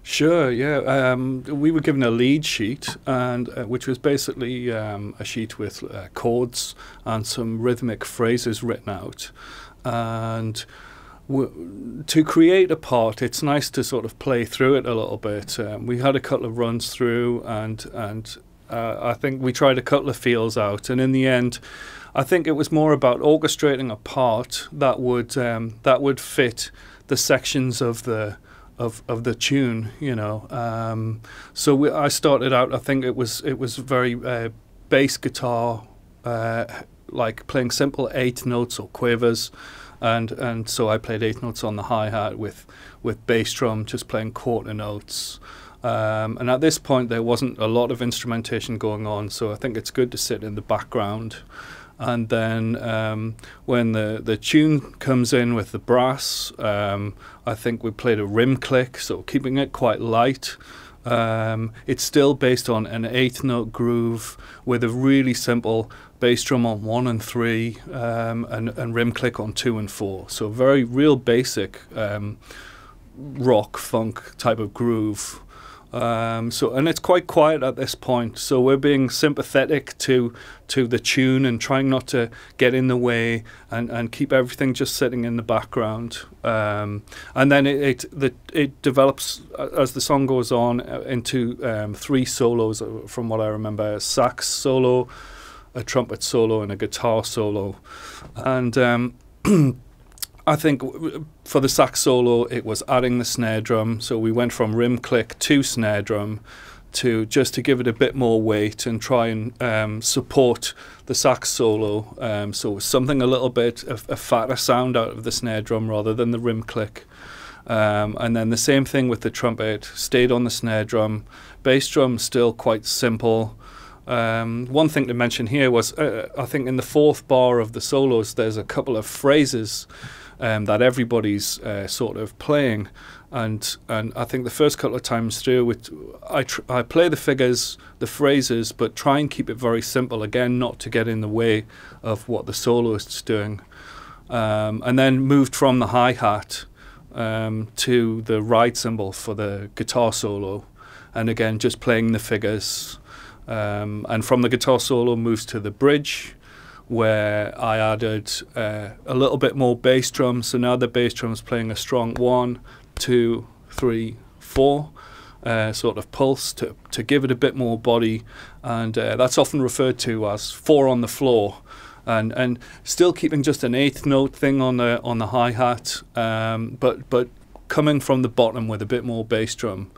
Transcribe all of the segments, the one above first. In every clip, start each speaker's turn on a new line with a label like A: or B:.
A: Sure, yeah. We were given a lead sheet, and which was basically a sheet with chords and some rhythmic phrases written out. And to create a part, it's nice to sort of play through it a little bit. We had a couple of runs through, and I think we tried a couple of feels out, and in the end, I think it was more about orchestrating a part that would fit the sections of the tune, you know. I started out. I think it was very bass guitar, like playing simple 8 notes or quavers, and so I played 8 notes on the hi-hat with bass drum just playing quarter notes. And at this point there wasn't a lot of instrumentation going on, so I think it's good to sit in the background. And then when the tune comes in with the brass, I think we played a rim click, so keeping it quite light. It's still based on an 8-note groove with a really simple bass drum on 1 and 3, and rim click on 2 and 4. So very real basic rock funk type of groove. And it's quite quiet at this point, so we're being sympathetic to the tune and trying not to get in the way, and keep everything just sitting in the background. And then it develops as the song goes on into 3 solos, from what I remember: a sax solo, a trumpet solo, and a guitar solo. And I think for the sax solo, it was adding the snare drum. So we went from rim click to snare drum to give it a bit more weight and try and support the sax solo. So something a little bit of a fatter sound out of the snare drum rather than the rim click. And then the same thing with the trumpet, stayed on the snare drum. Bass drum still quite simple. One thing to mention here was I think in the 4th bar of the solos there's a couple of phrases that everybody's sort of playing, and I think the first couple of times through I play the figures, the phrases, but try and keep it very simple, again not to get in the way of what the soloist's doing, and then moved from the hi-hat to the ride cymbal for the guitar solo, and again just playing the figures. And from the guitar solo moves to the bridge, where I added a little bit more bass drum. So now the bass drum's playing a strong 1, 2, 3, 4 sort of pulse to give it a bit more body, and that's often referred to as 4 on the floor. And still keeping just an 8th note thing on the hi-hat, but coming from the bottom with a bit more bass drum.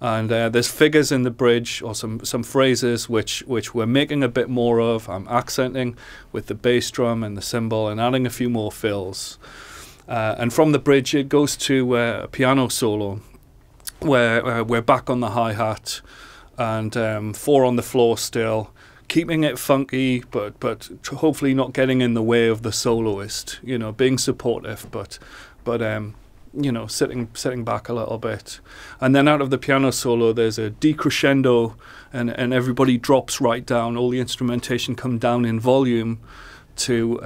A: And there's figures in the bridge, or some phrases which we're making a bit more of. I'm accenting with the bass drum and the cymbal and adding a few more fills. And from the bridge it goes to a piano solo, where we're back on the hi-hat and 4 on the floor still, keeping it funky, but hopefully not getting in the way of the soloist. You know, being supportive, but you know, sitting back a little bit. And then out of the piano solo there's a decrescendo, and everybody drops right down. All the instrumentation come down in volume to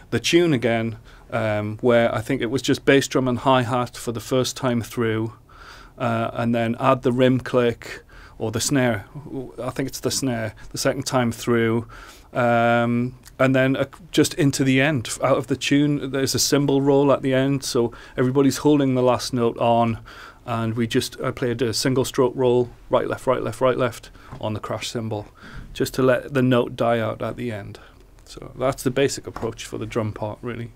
A: the tune again, where I think it was just bass drum and hi-hat for the first time through, and then add the rim click or the snare. I think it's the snare the second time through. And then just into the end, out of the tune, there's a cymbal roll at the end, so everybody's holding the last note on, and I played a single stroke roll, right, left, right, left, right, left, on the crash cymbal, just to let the note die out at the end. So that's the basic approach for the drum part, really.